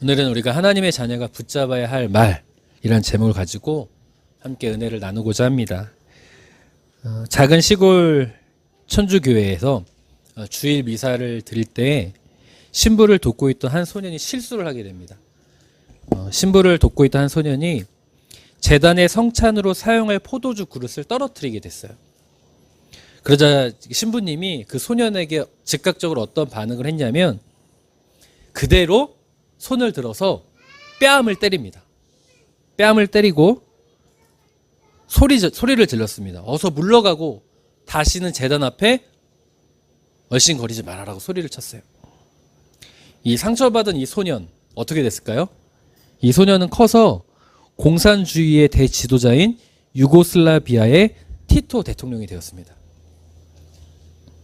오늘은 우리가 하나님의 자녀가 붙잡아야 할 말이라는 제목을 가지고 함께 은혜를 나누고자 합니다. 작은 시골 천주교회에서 주일 미사를 드릴 때 신부를 돕고 있던 한 소년이 실수를 하게 됩니다. 신부를 돕고 있던 한 소년이 제단의 성찬으로 사용할 포도주 그릇을 떨어뜨리게 됐어요. 그러자 신부님이 그 소년에게 즉각적으로 어떤 반응을 했냐면 그대로 손을 들어서 뺨을 때립니다. 뺨을 때리고 소리를 질렀습니다. 어서 물러가고 다시는 제단 앞에 얼씬거리지 말아라고 소리를 쳤어요. 이 상처받은 이 소년 어떻게 됐을까요? 이 소년은 커서 공산주의의 대지도자인 유고슬라비아의 티토 대통령이 되었습니다.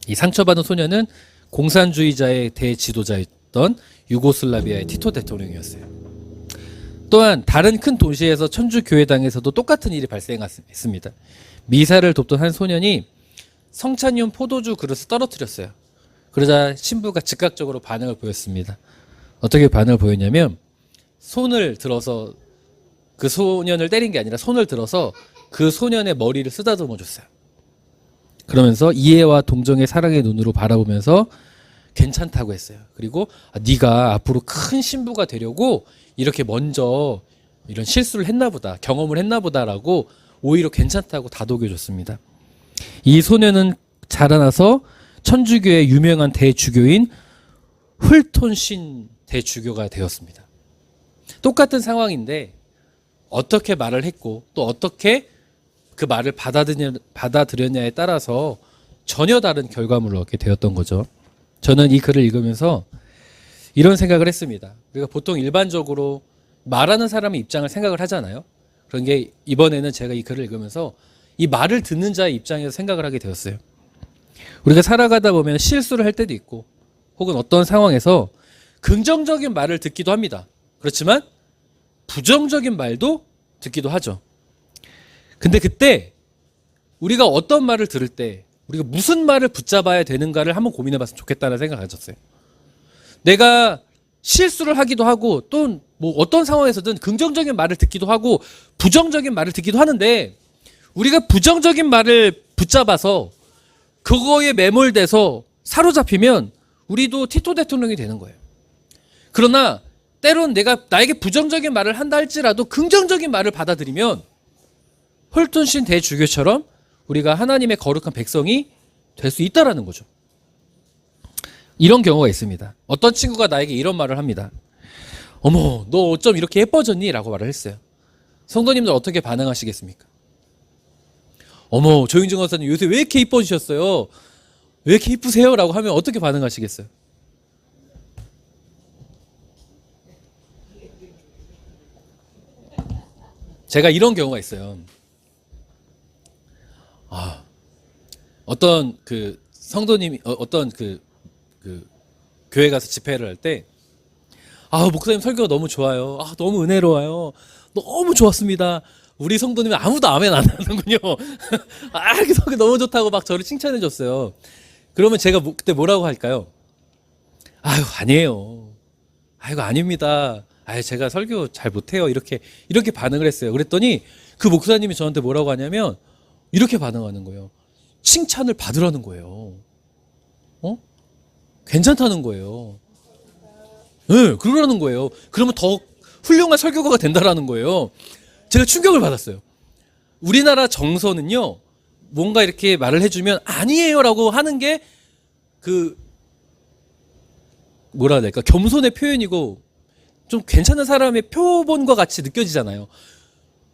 이 상처받은 소년은 공산주의자의 대지도자였던 유고슬라비아의 티토 대통령이었어요. 또한 다른 큰 도시에서 천주교회당에서도 똑같은 일이 발생했습니다. 미사를 돕던 한 소년이 성찬용 포도주 그릇을 떨어뜨렸어요. 그러자 신부가 즉각적으로 반응을 보였습니다. 어떻게 반응을 보였냐면 손을 들어서 그 소년을 때린 게 아니라 손을 들어서 그 소년의 머리를 쓰다듬어 줬어요. 그러면서 이해와 동정의 사랑의 눈으로 바라보면서 괜찮다고 했어요. 그리고 네가 앞으로 큰 신부가 되려고 이렇게 먼저 이런 실수를 했나 보다, 경험을 했나 보다라고 오히려 괜찮다고 다독여 줬습니다. 이 소년은 자라나서 천주교의 유명한 대주교인 훌톤신 대주교가 되었습니다. 똑같은 상황인데 어떻게 말을 했고 또 어떻게 그 말을 받아들였냐에 따라서 전혀 다른 결과물을 얻게 되었던 거죠. 저는 이 글을 읽으면서 이런 생각을 했습니다. 우리가 보통 일반적으로 말하는 사람의 입장을 생각을 하잖아요. 그런 게 이번에는 제가 이 글을 읽으면서 이 말을 듣는 자의 입장에서 생각을 하게 되었어요. 우리가 살아가다 보면 실수를 할 때도 있고 혹은 어떤 상황에서 긍정적인 말을 듣기도 합니다. 그렇지만 부정적인 말도 듣기도 하죠. 근데 그때 우리가 어떤 말을 들을 때 우리가 무슨 말을 붙잡아야 되는가를 한번 고민해 봤으면 좋겠다는 생각을 가졌어요. 내가 실수를 하기도 하고 또 뭐 어떤 상황에서든 긍정적인 말을 듣기도 하고 부정적인 말을 듣기도 하는데 우리가 부정적인 말을 붙잡아서 그거에 매몰돼서 사로잡히면 우리도 티토 대통령이 되는 거예요. 그러나 때론 나에게 부정적인 말을 한다 할지라도 긍정적인 말을 받아들이면 홀톤신 대주교처럼 우리가 하나님의 거룩한 백성이 될 수 있다라는 거죠. 이런 경우가 있습니다. 어떤 친구가 나에게 이런 말을 합니다. 어머, 너 어쩜 이렇게 예뻐졌니? 라고 말을 했어요. 성도님들 어떻게 반응하시겠습니까? 어머, 조윤정 권사님 요새 왜 이렇게 이뻐지셨어요? 왜 이렇게 이쁘세요? 라고 하면 어떻게 반응하시겠어요? 제가 이런 경우가 있어요. 어떤 그 성도님이 어떤 그 교회 가서 집회를 할 때 목사님 설교가 너무 좋아요. 너무 은혜로워요. 너무 좋았습니다. 우리 성도님은 아무도 아멘 안 하는군요. 이렇게 설교 너무 좋다고 막 저를 칭찬해 줬어요. 그러면 제가 그때 뭐라고 할까요? 아니에요. 아닙니다. 제가 설교 잘 못해요. 이렇게 반응을 했어요. 그랬더니 그 목사님이 저한테 뭐라고 하냐면 이렇게 반응하는 거예요. 칭찬을 받으라는 거예요. 괜찮다는 거예요. 네, 그러라는 거예요. 그러면 더 훌륭한 설교가가 된다라는 거예요. 제가 충격을 받았어요. 우리나라 정서는요, 뭔가 이렇게 말을 해주면 아니에요라고 하는 게 뭐라 해야 될까? 겸손의 표현이고 좀 괜찮은 사람의 표본과 같이 느껴지잖아요.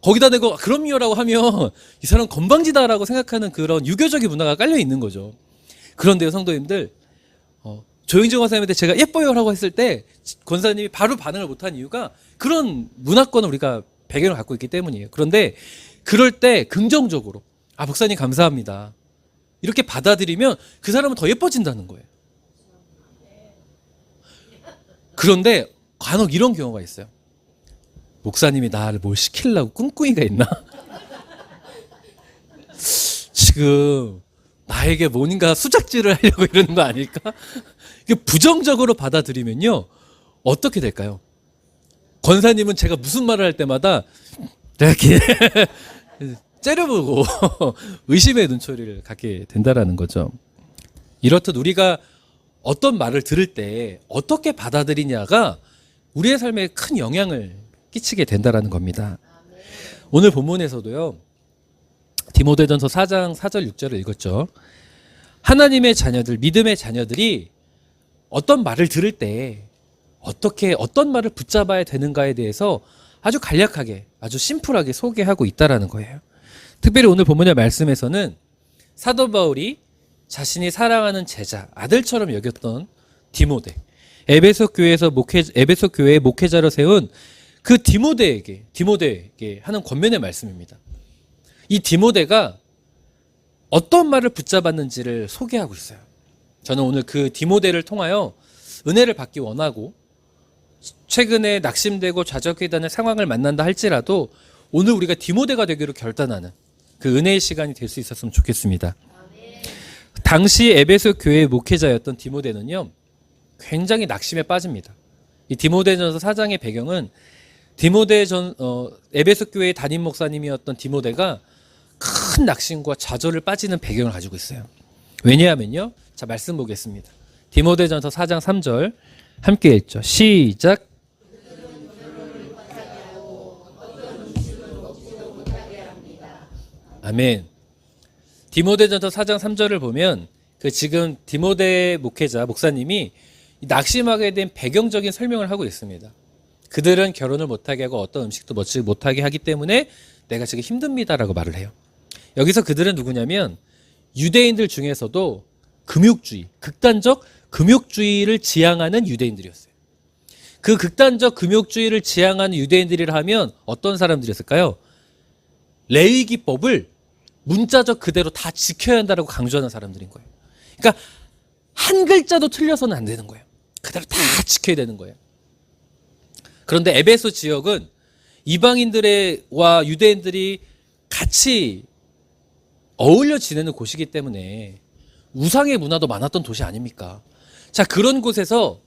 거기다 대고 그럼요라고 하면 이 사람 건방지다라고 생각하는 그런 유교적인 문화가 깔려 있는 거죠. 그런데요, 성도님들, 조영진 권사님한테 제가 예뻐요라고 했을 때 권사님이 바로 반응을 못한 이유가 그런 문화권을 우리가 배경을 갖고 있기 때문이에요. 그런데 그럴 때 긍정적으로 목사님 감사합니다 이렇게 받아들이면 그 사람은 더 예뻐진다는 거예요. 그런데 간혹 이런 경우가 있어요. 목사님이 나를 뭘 시키려고 꿍꿍이가 있나? 지금 나에게 뭔가 수작질을 하려고 이러는 거 아닐까? 이게 부정적으로 받아들이면요 어떻게 될까요? 권사님은 제가 무슨 말을 할 때마다 이렇게 째려보고 의심의 눈초리를 갖게 된다라는 거죠. 이렇듯 우리가 어떤 말을 들을 때 어떻게 받아들이냐가 우리의 삶에 큰 영향을 끼치게 된다라는 겁니다. 오늘 본문에서도요. 디모데전서 4장 4절 6절을 읽었죠. 하나님의 자녀들, 믿음의 자녀들이 어떤 말을 들을 때 어떤 말을 붙잡아야 되는가에 대해서 아주 간략하게, 아주 심플하게 소개하고 있다라는 거예요. 특별히 오늘 본문의 말씀에서는 사도 바울이 자신이 사랑하는 제자, 아들처럼 여겼던 디모데, 에베소 교회의 목회자로 세운 그 디모데에게 하는 권면의 말씀입니다. 이 디모데가 어떤 말을 붙잡았는지를 소개하고 있어요. 저는 오늘 그 디모데를 통하여 은혜를 받기 원하고 최근에 낙심되고 좌절하게 되는 상황을 만난다 할지라도 오늘 우리가 디모데가 되기로 결단하는 그 은혜의 시간이 될 수 있었으면 좋겠습니다. 당시 에베소 교회의 목회자였던 디모데는요, 굉장히 낙심에 빠집니다. 이 디모데전서 4장의 배경은 에베소 교회의 담임 목사님이었던 디모데가 큰 낙심과 좌절을 빠지는 배경을 가지고 있어요. 왜냐하면요, 자, 말씀 보겠습니다. 디모데전서 4장 3절 함께 읽죠. 시작. 아멘. 디모데전서 4장 3절을 보면 그 지금 디모데 목사님이 낙심하게 된 배경적인 설명을 하고 있습니다. 그들은 결혼을 못하게 하고 어떤 음식도 먹지 못하게 하기 때문에 내가 지금 힘듭니다라고 말을 해요. 여기서 그들은 누구냐면 유대인들 중에서도 극단적 금욕주의를 지향하는 유대인들이었어요. 그 극단적 금욕주의를 지향하는 유대인들이라 하면 어떤 사람들이었을까요? 레위기법을 문자적 그대로 다 지켜야 한다고 강조하는 사람들인 거예요. 그러니까 한 글자도 틀려서는 안 되는 거예요. 그대로 다 지켜야 되는 거예요. 그런데 에베소 지역은 이방인들과 유대인들이 같이 어울려 지내는 곳이기 때문에 우상의 문화도 많았던 도시 아닙니까? 자, 그런 곳에서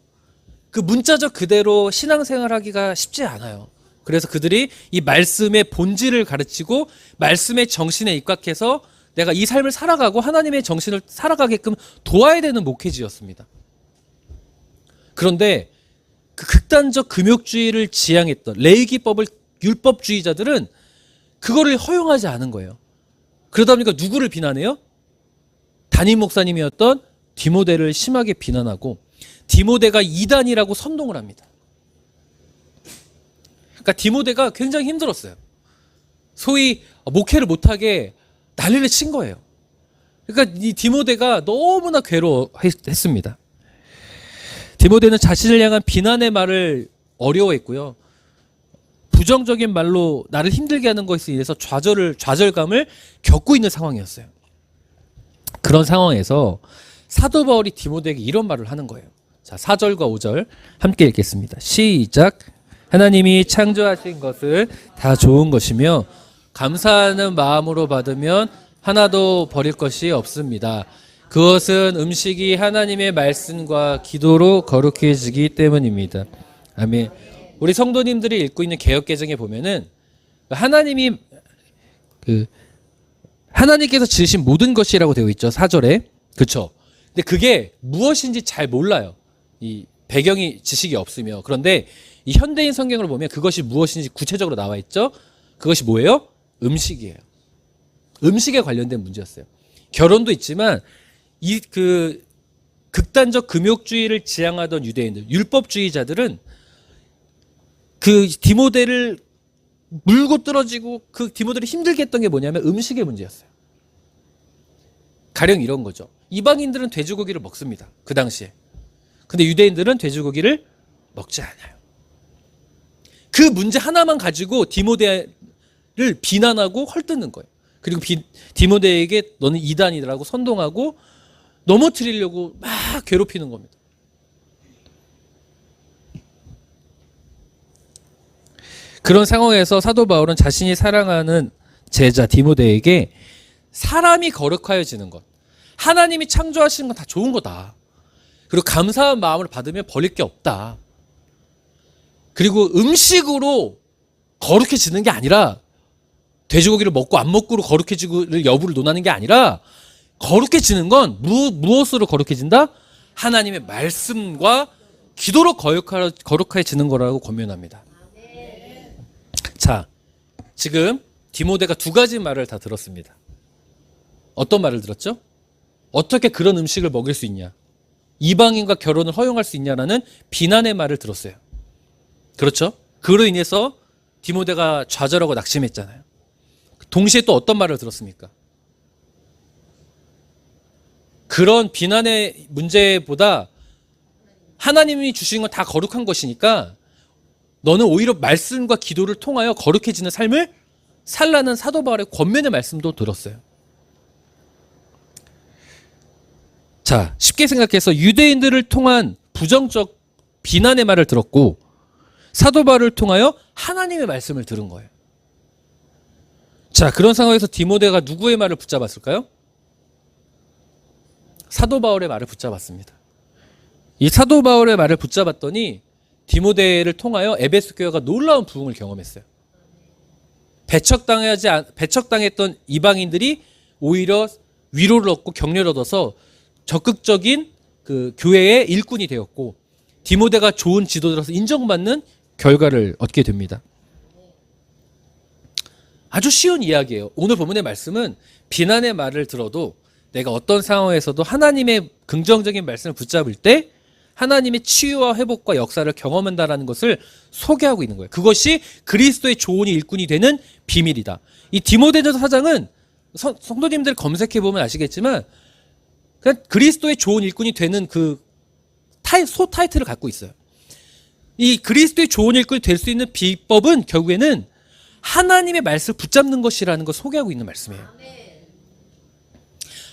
그 문자적 그대로 신앙생활하기가 쉽지 않아요. 그래서 그들이 이 말씀의 본질을 가르치고 말씀의 정신에 입각해서 내가 이 삶을 살아가고 하나님의 정신을 살아가게끔 도와야 되는 목회지였습니다. 그런데 그 극단적 금욕주의를 지향했던 레위기법을 율법주의자들은 그거를 허용하지 않은 거예요. 그러다 보니까 누구를 비난해요? 담임 목사님이었던 디모데를 심하게 비난하고 디모데가 이단이라고 선동을 합니다. 그러니까 디모데가 굉장히 힘들었어요. 소위 목회를 못하게 난리를 친 거예요. 그러니까 이 디모데가 너무나 괴로워했습니다. 디모데는 자신을 향한 비난의 말을 어려워했고요. 부정적인 말로 나를 힘들게 하는 것에 의해서 좌절감을 겪고 있는 상황이었어요. 그런 상황에서 사도 바울이 디모데에게 이런 말을 하는 거예요. 자, 4절과 5절 함께 읽겠습니다. 시작. 하나님이 창조하신 것을 다 좋은 것이며 감사하는 마음으로 받으면 하나도 버릴 것이 없습니다. 그것은 음식이 하나님의 말씀과 기도로 거룩해지기 때문입니다. 아멘. 우리 성도님들이 읽고 있는 개역개정에 보면은 하나님께서 지으신 모든 것이라고 되어 있죠. 4절에. 그렇죠. 근데 그게 무엇인지 잘 몰라요. 이 배경이 지식이 없으며. 그런데 이 현대인 성경을 보면 그것이 무엇인지 구체적으로 나와 있죠. 그것이 뭐예요? 음식이에요. 음식에 관련된 문제였어요. 결혼도 있지만 이 극단적 금욕주의를 지향하던 유대인들, 율법주의자들은 그 디모데를 물고 떨어지고 그 디모데를 힘들게 했던 게 뭐냐면 음식의 문제였어요. 가령 이런 거죠. 이방인들은 돼지고기를 먹습니다. 그 당시에. 근데 유대인들은 돼지고기를 먹지 않아요. 그 문제 하나만 가지고 디모데를 비난하고 헐뜯는 거예요. 그리고 디모데에게 너는 이단이라고 선동하고 넘어뜨리려고 막 괴롭히는 겁니다. 그런 상황에서 사도 바울은 자신이 사랑하는 제자 디모데에게 사람이 거룩하여지는 것, 하나님이 창조하신 건 다 좋은 거다. 그리고 감사한 마음을 받으면 버릴 게 없다. 그리고 음식으로 거룩해지는 게 아니라 돼지고기를 먹고 안 먹고로 거룩해지고를 여부를 논하는 게 아니라 거룩해지는 건 무엇으로 거룩해진다? 하나님의 말씀과 기도로 거룩해지는 거라고 권면합니다. 자, 지금 디모데가 두 가지 말을 다 들었습니다. 어떤 말을 들었죠? 어떻게 그런 음식을 먹일 수 있냐? 이방인과 결혼을 허용할 수 있냐라는 비난의 말을 들었어요. 그렇죠? 그로 인해서 디모데가 좌절하고 낙심했잖아요. 동시에 또 어떤 말을 들었습니까? 그런 비난의 문제보다 하나님이 주신 건 다 거룩한 것이니까 너는 오히려 말씀과 기도를 통하여 거룩해지는 삶을 살라는 사도 바울의 권면의 말씀도 들었어요. 자, 쉽게 생각해서 유대인들을 통한 부정적 비난의 말을 들었고 사도 바울을 통하여 하나님의 말씀을 들은 거예요. 자, 그런 상황에서 디모데가 누구의 말을 붙잡았을까요? 사도 바울의 말을 붙잡았습니다. 이 사도 바울의 말을 붙잡았더니 디모데를 통하여 에베소 교회가 놀라운 부흥을 경험했어요. 배척당했던 이방인들이 오히려 위로를 얻고 격려를 얻어서 적극적인 그 교회의 일꾼이 되었고 디모데가 좋은 지도자로서 인정받는 결과를 얻게 됩니다. 아주 쉬운 이야기예요. 오늘 본문의 말씀은 비난의 말을 들어도 내가 어떤 상황에서도 하나님의 긍정적인 말씀을 붙잡을 때 하나님의 치유와 회복과 역사를 경험한다라는 것을 소개하고 있는 거예요. 그것이 그리스도의 좋은 일꾼이 되는 비밀이다. 이 디모데전서 4장은 성도님들 검색해 보면 아시겠지만 그냥 그리스도의 좋은 일꾼이 되는 그 소 타이틀을 갖고 있어요. 이 그리스도의 좋은 일꾼이 될 수 있는 비법은 결국에는 하나님의 말씀을 붙잡는 것이라는 걸 소개하고 있는 말씀이에요.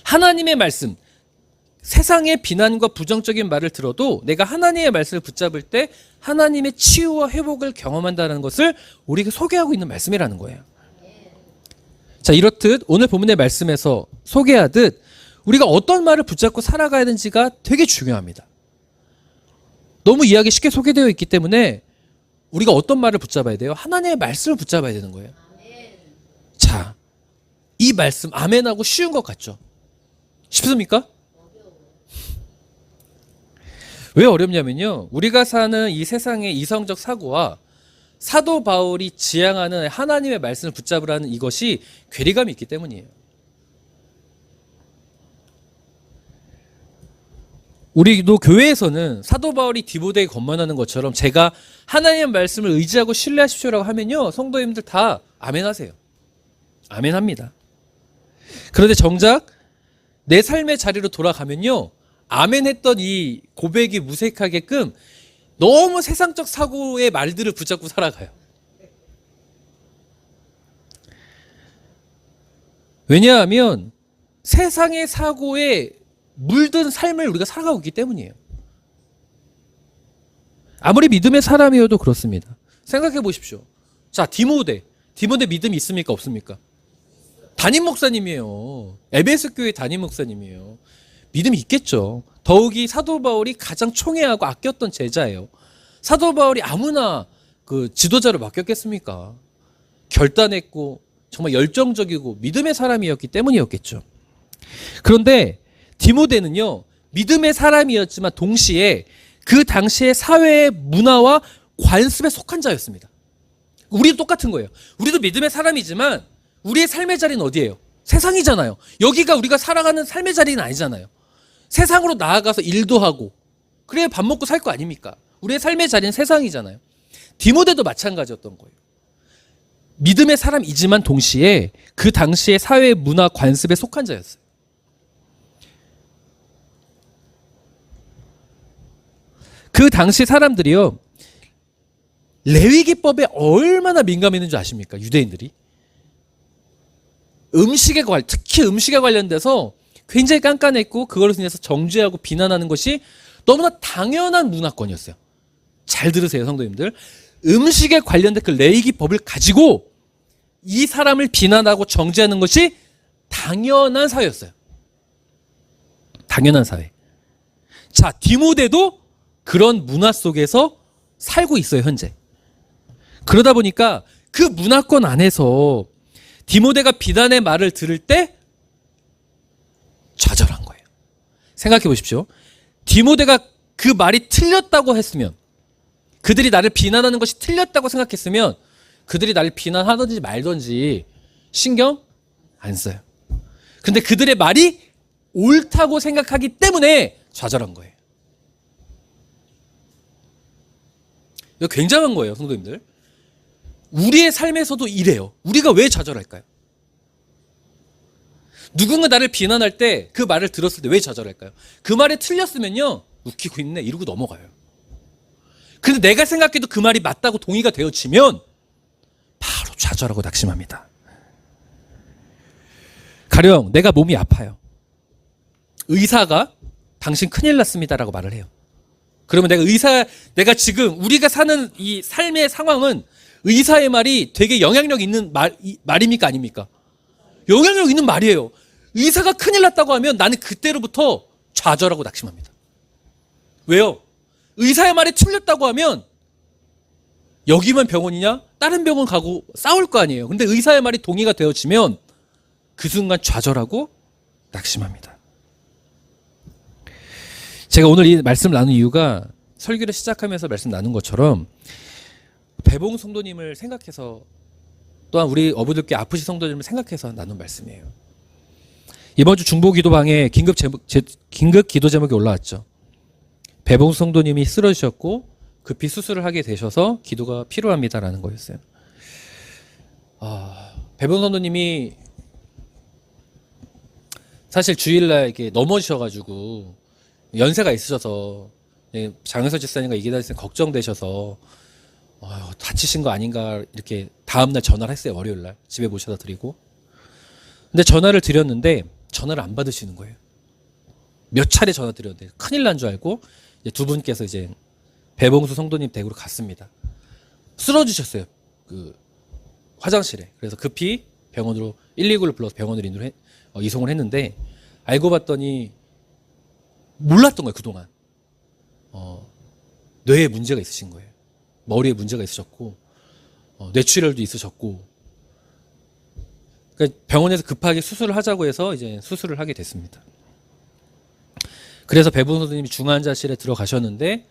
하나님의 말씀, 세상의 비난과 부정적인 말을 들어도 내가 하나님의 말씀을 붙잡을 때 하나님의 치유와 회복을 경험한다는 것을 우리에게 소개하고 있는 말씀이라는 거예요. 자, 이렇듯 오늘 본문의 말씀에서 소개하듯 우리가 어떤 말을 붙잡고 살아가야 되는지가 되게 중요합니다. 너무 이야기 쉽게 소개되어 있기 때문에 우리가 어떤 말을 붙잡아야 돼요? 하나님의 말씀을 붙잡아야 되는 거예요. 자, 이 말씀 아멘하고 쉬운 것 같죠? 쉽습니까? 왜 어렵냐면요, 우리가 사는 이 세상의 이성적 사고와 사도 바울이 지향하는 하나님의 말씀을 붙잡으라는 이것이 괴리감이 있기 때문이에요. 우리도 교회에서는 사도 바울이 디모데에게 권면하는 것처럼 제가 하나님의 말씀을 의지하고 신뢰하십시오라고 하면요, 성도님들 다 아멘하세요. 아멘합니다. 그런데 정작 내 삶의 자리로 돌아가면요, 아멘했던 이 고백이 무색하게끔 너무 세상적 사고의 말들을 붙잡고 살아가요. 왜냐하면 세상의 사고에 물든 삶을 우리가 살아가고 있기 때문이에요. 아무리 믿음의 사람이어도 그렇습니다. 생각해 보십시오. 자, 디모데 믿음이 있습니까? 없습니까? 담임 목사님이에요. 에베소 교회 담임 목사님이에요. 믿음이 있겠죠. 더욱이 사도 바울이 가장 총애하고 아꼈던 제자예요. 사도 바울이 아무나 그 지도자를 맡겼겠습니까? 결단했고 정말 열정적이고 믿음의 사람이었기 때문이었겠죠. 그런데 디모데는요, 믿음의 사람이었지만 동시에 그 당시의 사회의 문화와 관습에 속한 자였습니다. 우리도 똑같은 거예요. 우리도 믿음의 사람이지만 우리의 삶의 자리는 어디예요? 세상이잖아요. 여기가 우리가 살아가는 삶의 자리는 아니잖아요. 세상으로 나아가서 일도 하고 그래야 밥 먹고 살 거 아닙니까? 우리의 삶의 자리는 세상이잖아요. 디모데도 마찬가지였던 거예요. 믿음의 사람이지만 동시에 그 당시의 사회의 문화 관습에 속한 자였어요. 그 당시 사람들이요, 레위기법에 얼마나 민감했는지 아십니까? 유대인들이. 특히 음식에 관련돼서 굉장히 깐깐했고 그걸로 인해서 정죄하고 비난하는 것이 너무나 당연한 문화권이었어요. 잘 들으세요, 성도님들. 음식에 관련된 그 레위기법을 가지고 이 사람을 비난하고 정죄하는 것이 당연한 사회였어요. 당연한 사회. 자, 디모데도 그런 문화 속에서 살고 있어요, 현재. 그러다 보니까 그 문화권 안에서 디모데가 비난의 말을 들을 때 좌절한 거예요. 생각해 보십시오. 디모데가 그 말이 틀렸다고 했으면, 그들이 나를 비난하는 것이 틀렸다고 생각했으면 그들이 나를 비난하든지 말든지 신경 안 써요. 근데 그들의 말이 옳다고 생각하기 때문에 좌절한 거예요. 이거 굉장한 거예요, 성도님들. 우리의 삶에서도 이래요. 우리가 왜 좌절할까요? 누군가 나를 비난할 때 그 말을 들었을 때 왜 좌절할까요? 그 말이 틀렸으면요, 웃기고 있네 이러고 넘어가요. 근데 내가 생각해도 그 말이 맞다고 동의가 되어지면 바로 좌절하고 낙심합니다. 가령 내가 몸이 아파요. 의사가 당신 큰일 났습니다라고 말을 해요. 그러면 내가 지금 우리가 사는 이 삶의 상황은 의사의 말이 되게 영향력 있는 말입니까 아닙니까? 영향력 있는 말이에요. 의사가 큰일 났다고 하면 나는 그때로부터 좌절하고 낙심합니다. 왜요? 의사의 말이 틀렸다고 하면 여기만 병원이냐? 다른 병원 가고 싸울 거 아니에요. 근데 의사의 말이 동의가 되어지면 그 순간 좌절하고 낙심합니다. 제가 오늘 이 말씀을 나눈 이유가 설교를 시작하면서 말씀 나눈 것처럼 배봉 성도님을 생각해서, 또한 우리 어부들께 아프신 성도님을 생각해서 나눈 말씀이에요. 이번 주 중보기도방에 긴급 기도 제목이 올라왔죠. 배봉 성도님이 쓰러지셨고 급히 수술을 하게 되셔서 기도가 필요합니다라는 거였어요. 배봉 성도님이 사실 주일날 이렇게 넘어지셔가지고 연세가 있으셔서 장영석 집사님과 이기다 집사님 걱정되셔서 다치신 거 아닌가 이렇게 다음날 전화를 했어요. 월요일날 집에 모셔다 드리고. 근데 전화를 드렸는데 전화를 안 받으시는 거예요. 몇 차례 전화 드렸는데 큰일 난 줄 알고 이제 두 분께서 이제 배봉수 성도님 댁으로 갔습니다. 쓰러지셨어요. 그 화장실에. 그래서 급히 병원으로 119를 불러서 병원으로 이송을 했는데, 알고 봤더니 몰랐던 거예요. 그동안 뇌에 문제가 있으신 거예요. 머리에 문제가 있으셨고 뇌출혈도 있으셨고, 그러니까 병원에서 급하게 수술을 하자고 해서 이제 수술을 하게 됐습니다. 그래서 배봉 선생님이 중환자실에 들어가셨는데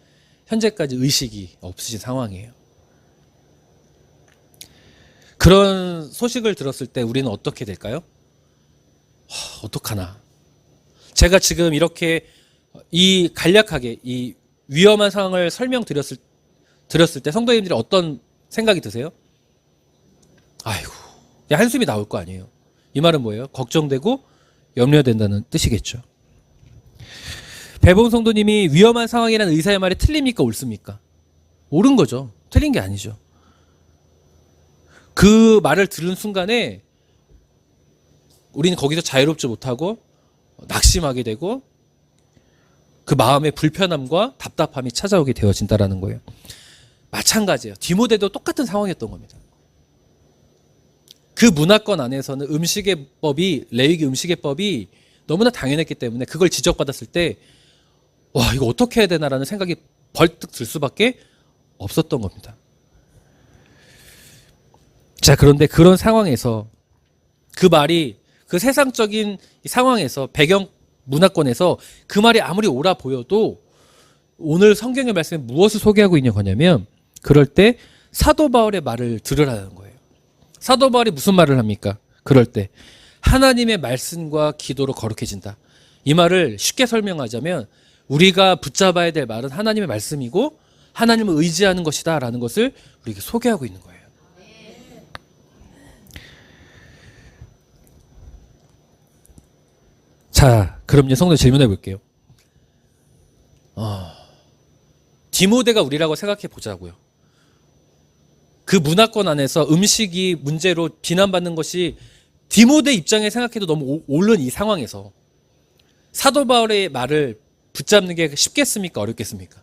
현재까지 의식이 없으신 상황이에요. 그런 소식을 들었을 때 우리는 어떻게 될까요? 어떡하나. 제가 지금 이렇게 이 간략하게 이 위험한 상황을 설명드렸을 때 성도님들이 어떤 생각이 드세요? 아이고, 한숨이 나올 거 아니에요. 이 말은 뭐예요? 걱정되고 염려된다는 뜻이겠죠. 배봉 성도님이 위험한 상황이라는 의사의 말이 틀립니까? 옳습니까? 옳은 거죠. 틀린 게 아니죠. 그 말을 들은 순간에 우리는 거기서 자유롭지 못하고 낙심하게 되고 그 마음의 불편함과 답답함이 찾아오게 되어진다라는 거예요. 마찬가지예요. 디모데도 똑같은 상황이었던 겁니다. 그 문화권 안에서는 음식의 법이, 레위기 음식의 법이 너무나 당연했기 때문에 그걸 지적받았을 때 이거 어떻게 해야 되나라는 생각이 벌떡 들 수밖에 없었던 겁니다. 자, 그런데 그런 상황에서 그 말이 그 세상적인 상황에서 배경 문화권에서 그 말이 아무리 옳아 보여도 오늘 성경의 말씀에 무엇을 소개하고 있는 거냐면, 그럴 때 사도 바울의 말을 들으라는 거예요. 사도 바울이 무슨 말을 합니까? 그럴 때 하나님의 말씀과 기도로 거룩해진다. 이 말을 쉽게 설명하자면 우리가 붙잡아야 될 말은 하나님의 말씀이고 하나님을 의지하는 것이다 라는 것을 우리에게 소개하고 있는 거예요. 자, 그럼 이제 성도 질문해 볼게요. 디모데가 우리라고 생각해 보자고요. 그 문화권 안에서 음식이 문제로 비난받는 것이 디모데 입장에 생각해도 너무 옳은 이 상황에서 사도 바울의 말을 붙잡는 게 쉽겠습니까? 어렵겠습니까?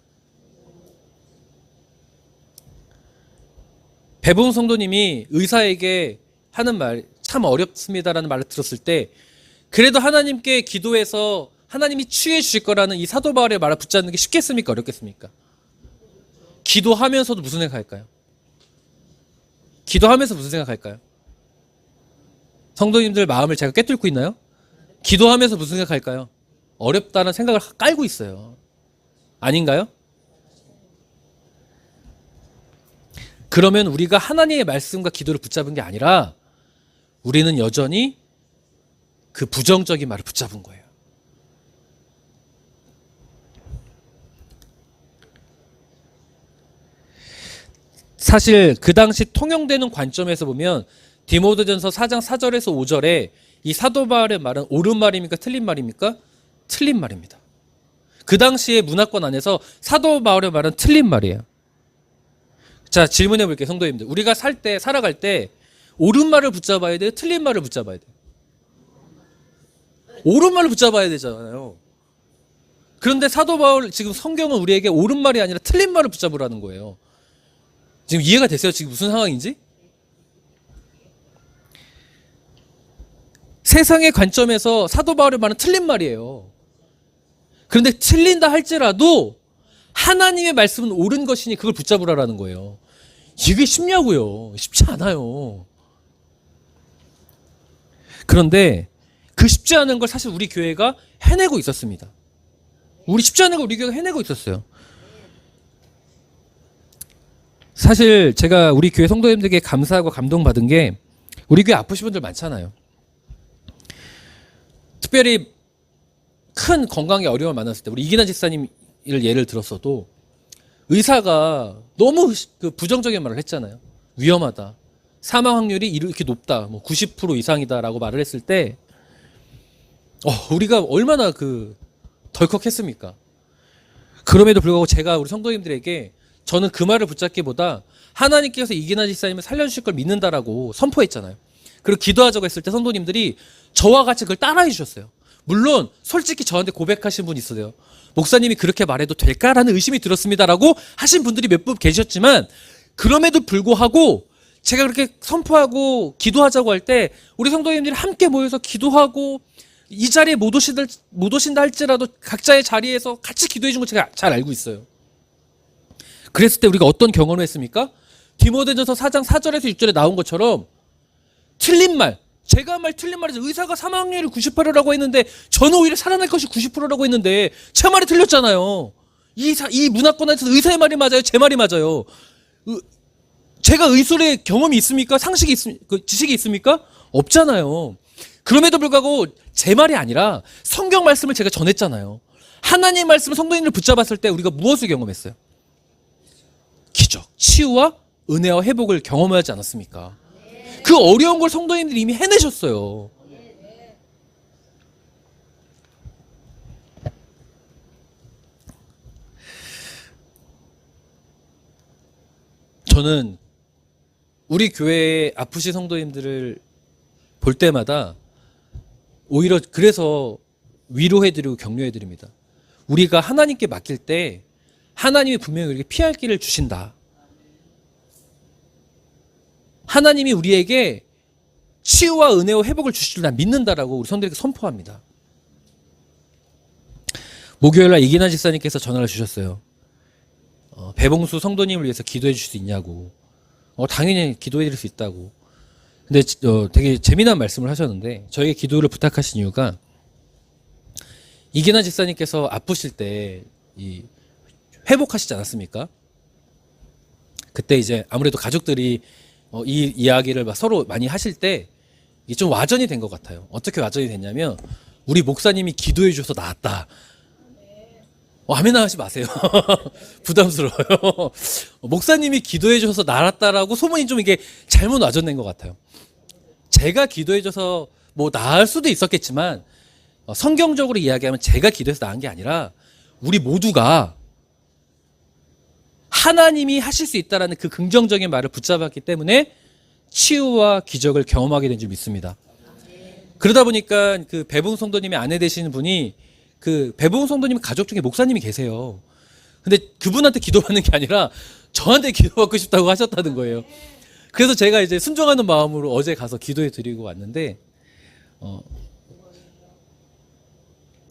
배봉 성도님이 의사에게 하는 말 참 어렵습니다라는 말을 들었을 때 그래도 하나님께 기도해서 하나님이 치유해 주실 거라는 이 사도 바울의 말을 붙잡는 게 쉽겠습니까? 어렵겠습니까? 기도하면서도 무슨 생각할까요? 기도하면서 무슨 생각할까요? 성도님들 마음을 제가 꿰뚫고 있나요? 기도하면서 무슨 생각할까요? 어렵다는 생각을 깔고 있어요. 아닌가요? 그러면 우리가 하나님의 말씀과 기도를 붙잡은 게 아니라 우리는 여전히 그 부정적인 말을 붙잡은 거예요. 사실 그 당시 통용되는 관점에서 보면 디모데전서 4장 4절에서 5절에 이 사도 바울의 말은 옳은 말입니까? 틀린 말입니까? 틀린 말입니다. 그 당시의 문화권 안에서 사도 바울의 말은 틀린 말이에요. 자, 질문해 볼게요, 성도님들. 우리가 살아갈 때 옳은 말을 붙잡아야 돼요? 틀린 말을 붙잡아야 돼요? 옳은 말을 붙잡아야 되잖아요. 그런데 사도 바울 지금 성경은 우리에게 옳은 말이 아니라 틀린 말을 붙잡으라는 거예요. 지금 이해가 됐어요? 지금 무슨 상황인지? 세상의 관점에서 사도 바울의 말은 틀린 말이에요. 그런데 틀린다 할지라도 하나님의 말씀은 옳은 것이니 그걸 붙잡으라는 거예요. 이게 쉽냐고요? 쉽지 않아요. 그런데 그 쉽지 않은 걸 사실 우리 교회가 해내고 있었습니다. 쉽지 않은 걸 우리 교회가 해내고 있었어요. 사실 제가 우리 교회 성도님들에게 감사하고 감동받은 게 우리 교회 아프신 분들 많잖아요. 특별히 큰 건강에 어려움을 만났을 때 우리 이기나 집사님을 예를 들었어도 의사가 너무 부정적인 말을 했잖아요. 위험하다. 사망 확률이 이렇게 높다. 뭐 90% 이상이다라고 말을 했을 때 우리가 얼마나 덜컥했습니까? 그럼에도 불구하고 제가 우리 성도님들에게 저는 그 말을 붙잡기보다 하나님께서 이기나 집사님을 살려주실 걸 믿는다라고 선포했잖아요. 그리고 기도하자고 했을 때 성도님들이 저와 같이 그걸 따라해 주셨어요. 물론 솔직히 저한테 고백하신 분이 있어요. 목사님이 그렇게 말해도 될까라는 의심이 들었습니다라고 하신 분들이 몇 분 계셨지만 그럼에도 불구하고 제가 그렇게 선포하고 기도하자고 할 때 우리 성도님들이 함께 모여서 기도하고 이 자리에 못 오신다 할지라도 각자의 자리에서 같이 기도해 준 거 제가 잘 알고 있어요. 그랬을 때 우리가 어떤 경험을 했습니까? 디모데전서 4장 4절에서 6절에 나온 것처럼 틀린 말, 제가 한 말 틀린 말이죠. 의사가 사망률이 98%라고 했는데 저는 오히려 살아날 것이 90%라고 했는데 제 말이 틀렸잖아요. 이 문화권에서 의사의 말이 맞아요? 제 말이 맞아요? 제가 의술의 경험이 있습니까? 상식이 지식이 있습니까? 없잖아요. 그럼에도 불구하고 제 말이 아니라 성경 말씀을 제가 전했잖아요. 하나님 말씀을 성도님들 붙잡았을 때 우리가 무엇을 경험했어요? 기적, 치유와 은혜와 회복을 경험하지 않았습니까? 그 어려운 걸 성도님들이 이미 해내셨어요. 저는 우리 교회의 아프신 성도님들을 볼 때마다 오히려 그래서 위로해드리고 격려해드립니다. 우리가 하나님께 맡길 때 하나님이 분명히 우리에게 피할 길을 주신다. 하나님이 우리에게 치유와 은혜와 회복을 주실 줄 난 믿는다라고 우리 성도들에게 선포합니다. 목요일날 이기나 집사님께서 전화를 주셨어요. 배봉수 성도님을 위해서 기도해 주실 수 있냐고. 당연히 기도해 드릴 수 있다고. 근데 되게 재미난 말씀을 하셨는데 저에게 기도를 부탁하신 이유가 이기나 집사님께서 아프실 때 회복하시지 않았습니까? 그때 이제 아무래도 가족들이 이 이야기를 막 서로 많이 하실 때 이게 좀 와전이 된 것 같아요. 어떻게 와전이 됐냐면 우리 목사님이 기도해 주셔서 나았다. 아멘 하지 마세요. 부담스러워요. 목사님이 기도해 주셔서 나았다라고 소문이 좀 이게 잘못 와전된 것 같아요. 제가 기도해 줘서 뭐 나을 수도 있었겠지만 성경적으로 이야기하면 제가 기도해서 나은 게 아니라 우리 모두가 하나님이 하실 수 있다라는 그 긍정적인 말을 붙잡았기 때문에 치유와 기적을 경험하게 된 줄 믿습니다. 그러다 보니까 그 배봉 성도님의 아내 되시는 분이 그 배봉 성도님 가족 중에 목사님이 계세요. 근데 그분한테 기도받는 게 아니라 저한테 기도받고 싶다고 하셨다는 거예요. 그래서 제가 이제 순종하는 마음으로 어제 가서 기도해 드리고 왔는데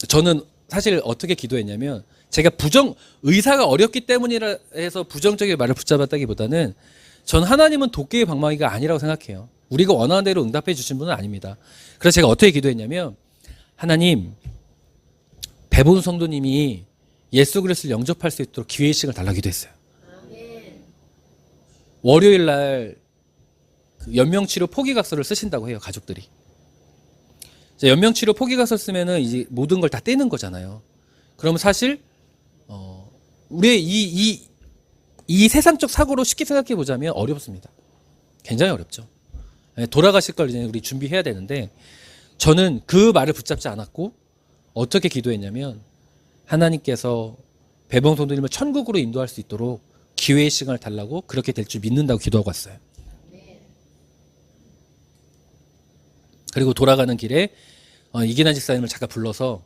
저는 사실 어떻게 기도했냐면 제가 의사가 어렵기 때문이라 해서 부정적인 말을 붙잡았다기보다는 전 하나님은 도끼의 방망이가 아니라고 생각해요. 우리가 원하는 대로 응답해 주신 분은 아닙니다. 그래서 제가 어떻게 기도했냐면, 하나님, 배본 성도님이 예수 그리스도를 영접할 수 있도록 기회의 시간을 달라고 기도했어요. 월요일 날 연명치료 포기각서를 쓰신다고 해요, 가족들이. 연명치료 포기각서 쓰면은 이제 모든 걸 다 떼는 거잖아요. 그러면 사실 우리의 이 세상적 사고로 쉽게 생각해 보자면 어렵습니다. 굉장히 어렵죠. 돌아가실 걸 이제 우리 준비해야 되는데, 저는 그 말을 붙잡지 않았고 어떻게 기도했냐면, 하나님께서 배봉 성도님을 천국으로 인도할 수 있도록 기회의 시간을 달라고, 그렇게 될 줄 믿는다고 기도하고 왔어요. 그리고 돌아가는 길에 이기난 집사님을 잠깐 불러서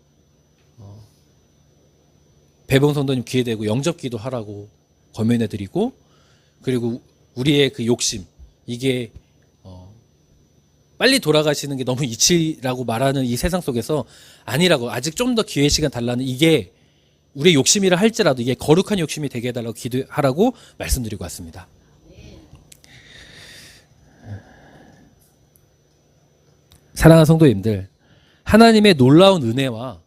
배봉 성도님 기회 되고 영접기도 하라고 권면해드리고, 그리고 우리의 그 욕심, 이게 빨리 돌아가시는 게 너무 이치라고 말하는 이 세상 속에서 아니라고, 아직 좀 더 기회 시간 달라는, 이게 우리의 욕심이라 할지라도 이게 거룩한 욕심이 되게 해달라고 기도하라고 말씀드리고 왔습니다. 사랑하는 성도님들, 하나님의 놀라운 은혜와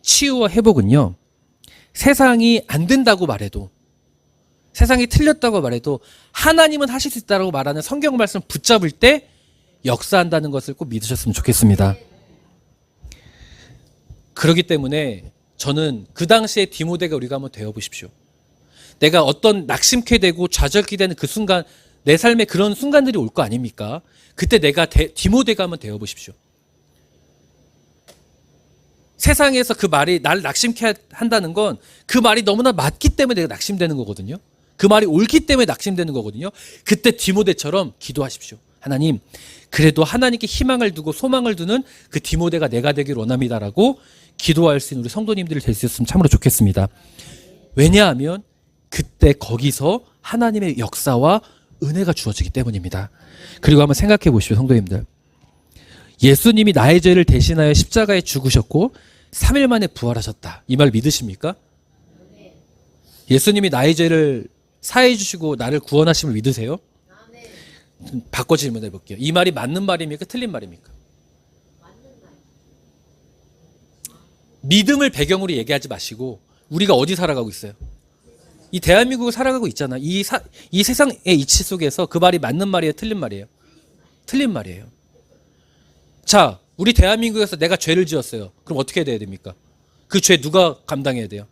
치유와 회복은요, 세상이 안 된다고 말해도, 세상이 틀렸다고 말해도 하나님은 하실 수 있다고 말하는 성경 말씀 붙잡을 때 역사한다는 것을 꼭 믿으셨으면 좋겠습니다. 그렇기 때문에 저는 그 당시에 디모데가 우리가 한번 되어보십시오. 내가 어떤 낙심케 되고 좌절케 되는 그 순간, 내 삶에 그런 순간들이 올 거 아닙니까? 그때 내가 디모데가 한번 되어보십시오. 세상에서 그 말이 나를 낙심케 한다는 건 그 말이 너무나 맞기 때문에 내가 낙심되는 거거든요. 그 말이 옳기 때문에 낙심되는 거거든요. 그때 디모데처럼 기도하십시오. 하나님, 그래도 하나님께 희망을 두고 소망을 두는 그 디모데가 내가 되길 원합니다라고 기도할 수 있는 우리 성도님들이 될 수 있으면 참으로 좋겠습니다. 왜냐하면 그때 거기서 하나님의 역사와 은혜가 주어지기 때문입니다. 그리고 한번 생각해 보십시오, 성도님들. 예수님이 나의 죄를 대신하여 십자가에 죽으셨고 3일 만에 부활하셨다. 이 말 믿으십니까? 예수님이 나의 죄를 사해 주시고 나를 구원하심을 믿으세요? 바꿔 질문해 볼게요. 이 말이 맞는 말입니까? 틀린 말입니까? 믿음을 배경으로 얘기하지 마시고 우리가 어디 살아가고 있어요? 이 대한민국을 살아가고 있잖아. 이 세상의 이치 속에서 그 말이 맞는 말이에요? 틀린 말이에요? 틀린 말이에요. 자, 우리 대한민국에서 내가 죄를 지었어요. 그럼 어떻게 해야 됩니까? 그 죄 누가 감당해야 돼요?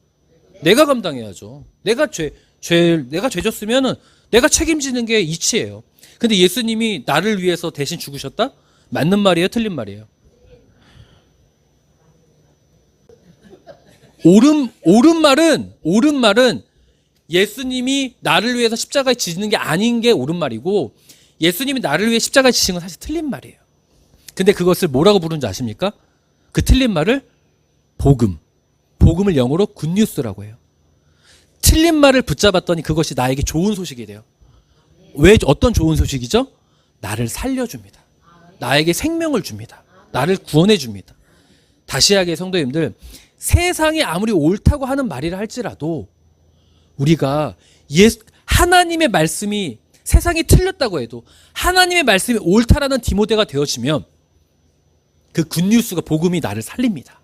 내가 감당해야죠. 내가 죄 졌으면은 내가 책임지는 게 이치예요. 근데 예수님이 나를 위해서 대신 죽으셨다? 맞는 말이에요? 틀린 말이에요? 옳은 말은 예수님이 나를 위해서 십자가에 지는 게 아닌 게 옳은 말이고, 예수님이 나를 위해 십자가에 지신 건 사실 틀린 말이에요. 근데 그것을 뭐라고 부르는지 아십니까? 그 틀린 말을 복음을 영어로 굿뉴스라고 해요. 틀린 말을 붙잡았더니 그것이 나에게 좋은 소식이 돼요. 왜 어떤 좋은 소식이죠? 나를 살려줍니다. 나에게 생명을 줍니다. 나를 구원해 줍니다. 다시 하게 성도님들, 세상이 아무리 옳다고 하는 말이라 할지라도 우리가 하나님의 말씀이 세상이 틀렸다고 해도 하나님의 말씀이 옳다라는 디모데가 되어지면 그 굿뉴스가 복음이 나를 살립니다.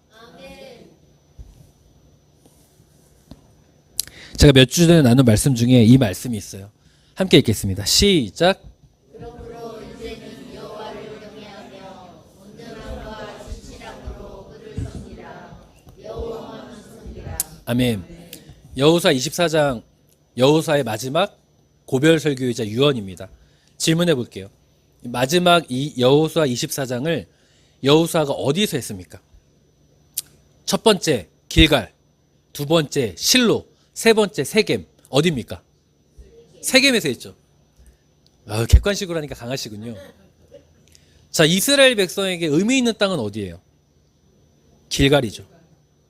제가 몇 주 전에 나눈 말씀 중에 이 말씀이 있어요. 함께 읽겠습니다. 시작. 그러므로 이제는 여호와를 경외하며 온전함과 진실함으로 그를 섬기라. 여호와만 섬기라. 아멘. 여호수아 24장, 여호수아의 마지막 고별 설교이자 유언입니다. 질문해 볼게요. 마지막 이 여호수아 24장을 여호수아가 어디서 했습니까? 첫 번째 길갈, 두 번째 실로, 세 번째 세겜. 어디입니까? 세겜에서 했죠. 객관식으로 하니까 강하시군요. 자, 이스라엘 백성에게 의미 있는 땅은 어디예요? 길갈이죠.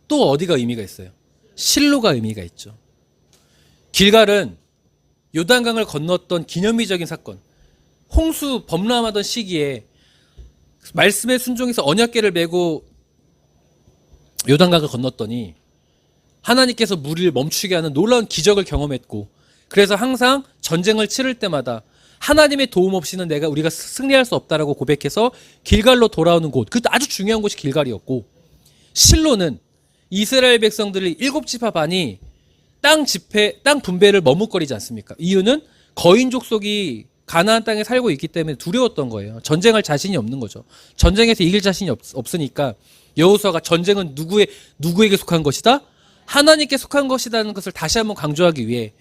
또 어디가 의미가 있어요? 실로가 의미가 있죠. 길갈은 요단강을 건넜던 기념비적인 사건, 홍수 범람하던 시기에 말씀에 순종해서 언약궤를 메고 요단강을 건넜더니 하나님께서 물을 멈추게 하는 놀라운 기적을 경험했고, 그래서 항상 전쟁을 치를 때마다 하나님의 도움 없이는 우리가 승리할 수 없다라고 고백해서 길갈로 돌아오는 곳, 그것도 아주 중요한 곳이 길갈이었고, 실로는 이스라엘 백성들이 7지파 반이 땅 분배를 머뭇거리지 않습니까? 이유는 거인 족속이 가나안 땅에 살고 있기 때문에 두려웠던 거예요. 전쟁할 자신이 없는 거죠. 전쟁에서 이길 자신이 없으니까 여호수아가 전쟁은 누구에게 속한 것이다? 하나님께 속한 것이라는 것을 다시 한번 강조하기 위해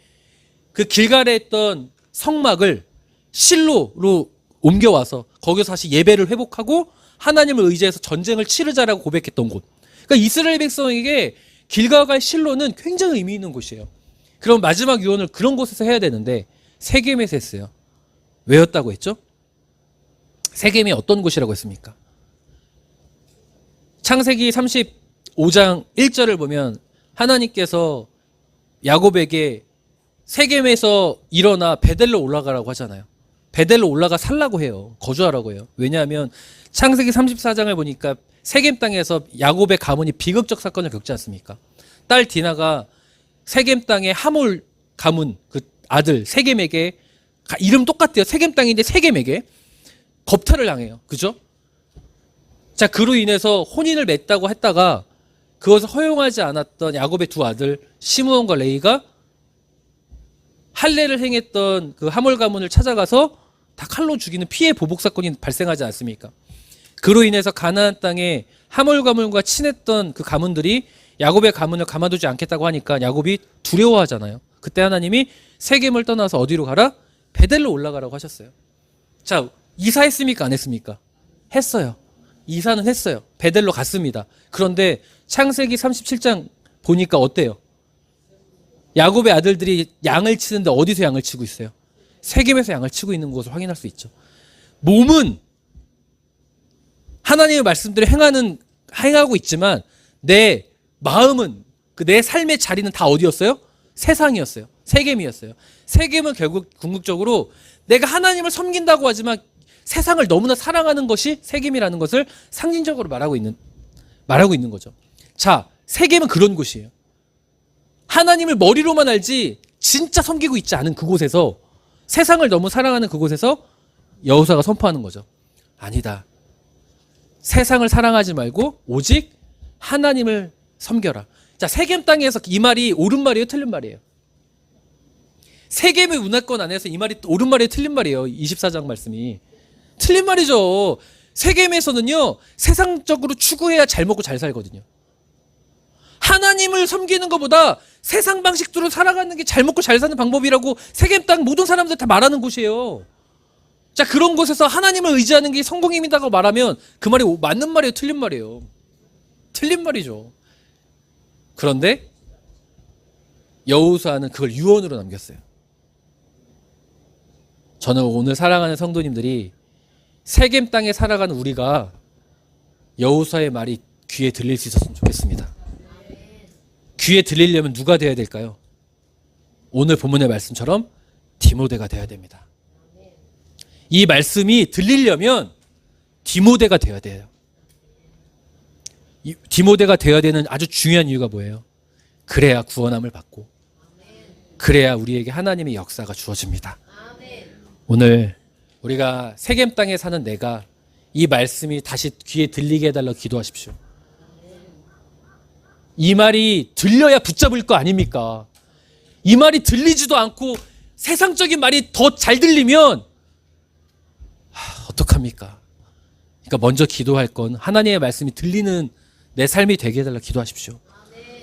그 길갈에 있던 성막을 실로로 옮겨와서 거기서 다시 예배를 회복하고 하나님을 의지해서 전쟁을 치르자라고 고백했던 곳. 그러니까 이스라엘 백성에게 길갈과 실로는 굉장히 의미 있는 곳이에요. 그럼 마지막 유언을 그런 곳에서 해야 되는데 세겜에서 했어요. 왜였다고 했죠? 세겜이 어떤 곳이라고 했습니까? 창세기 35장 1절을 보면 하나님께서 야곱에게 세겜에서 일어나 베델로 올라가라고 하잖아요. 베델로 올라가 살라고 해요. 거주하라고 해요. 왜냐하면 창세기 34장을 보니까 세겜 땅에서 야곱의 가문이 비극적 사건을 겪지 않습니까? 딸 디나가 세겜 땅의 하몰 가문 그 아들 세겜에게, 이름 똑같아요. 세겜 땅인데 세겜에게 겁탈을 당해요. 그죠? 자, 그로 인해서 혼인을 맺다고 했다가 그것을 허용하지 않았던 야곱의 두 아들 시므온과 레이가 할례를 행했던 그 하몰 가문을 찾아가서 다 칼로 죽이는 피해 보복 사건이 발생하지 않습니까? 그로 인해서 가나안 땅에 하몰 가문과 친했던 그 가문들이 야곱의 가문을 가만두지 않겠다고 하니까 야곱이 두려워하잖아요. 그때 하나님이 세겜을 떠나서 어디로 가라? 베델로 올라가라고 하셨어요. 자, 이사했습니까? 안 했습니까? 했어요. 이사는 했어요. 베델로 갔습니다. 그런데 창세기 37장 보니까 어때요? 야곱의 아들들이 양을 치는데 어디서 양을 치고 있어요? 세겜에서 양을 치고 있는 것을 확인할 수 있죠. 몸은 하나님의 말씀대로 행하고 있지만 내 마음은, 내 삶의 자리는 다 어디였어요? 세상이었어요. 세겜이었어요. 세겜은 결국 궁극적으로 내가 하나님을 섬긴다고 하지만 세상을 너무나 사랑하는 것이 세겜이라는 것을 상징적으로 말하고 있는 거죠. 자, 세겜은 그런 곳이에요. 하나님을 머리로만 알지 진짜 섬기고 있지 않은 그곳에서, 세상을 너무 사랑하는 그곳에서 여호수아가 선포하는 거죠. 아니다. 세상을 사랑하지 말고 오직 하나님을 섬겨라. 자, 세겜 땅에서 이 말이 옳은 말이에요, 틀린 말이에요? 세겜의 문화권 안에서 이 말이 옳은 말이에요, 틀린 말이에요? 24장 말씀이 틀린 말이죠. 세겜에서는요, 세상적으로 추구해야 잘 먹고 잘 살거든요. 하나님을 섬기는 것보다 세상 방식대로 살아가는 게 잘 먹고 잘 사는 방법이라고 세겜 땅 모든 사람들 다 말하는 곳이에요. 자, 그런 곳에서 하나님을 의지하는 게 성공입니다고 말하면 그 말이 맞는 말이에요, 틀린 말이에요? 틀린 말이죠. 그런데 여호수아는 그걸 유언으로 남겼어요. 저는 오늘 사랑하는 성도님들이 세겜 땅에 살아가는 우리가 여호수아의 말이 귀에 들릴 수 있었으면 좋겠습니다. 귀에 들리려면 누가 돼야 될까요? 오늘 본문의 말씀처럼 디모데가 돼야 됩니다. 이 말씀이 들리려면 디모데가 돼야 돼요. 디모데가 되어야 되는 아주 중요한 이유가 뭐예요? 그래야 구원함을 받고, 그래야 우리에게 하나님의 역사가 주어집니다. 오늘 우리가 세겜 땅에 사는 내가 이 말씀이 다시 귀에 들리게 해달라고 기도하십시오. 이 말이 들려야 붙잡을 거 아닙니까? 이 말이 들리지도 않고 세상적인 말이 더 잘 들리면 어떡합니까? 그러니까 먼저 기도할 건 하나님의 말씀이 들리는 내 삶이 되게 해달라고 기도하십시오.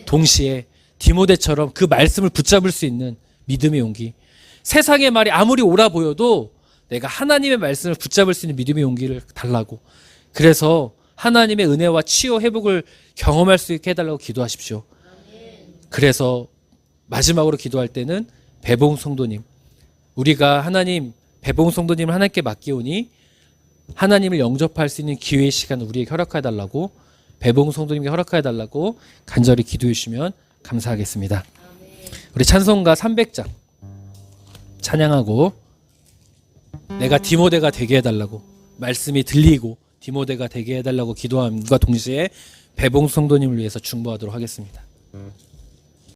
동시에 디모데처럼 그 말씀을 붙잡을 수 있는 믿음의 용기, 세상의 말이 아무리 옳아 보여도 내가 하나님의 말씀을 붙잡을 수 있는 믿음의 용기를 달라고, 그래서 하나님의 은혜와 치유 회복을 경험할 수 있게 해달라고 기도하십시오. 그래서 마지막으로 기도할 때는 배봉 성도님, 우리가 하나님, 배봉 성도님을 하나님께 맡기오니 하나님을 영접할 수 있는 기회의 시간을 우리에게 허락해 달라고, 배봉 성도님께 허락해 달라고 간절히 기도해 주시면 감사하겠습니다. 우리 찬송가 300장 찬양하고 내가 디모데가 되게 해달라고, 말씀이 들리고 디모데가 되게 해달라고 기도함과 동시에 배봉 성도님을 위해서 중보하도록 하겠습니다.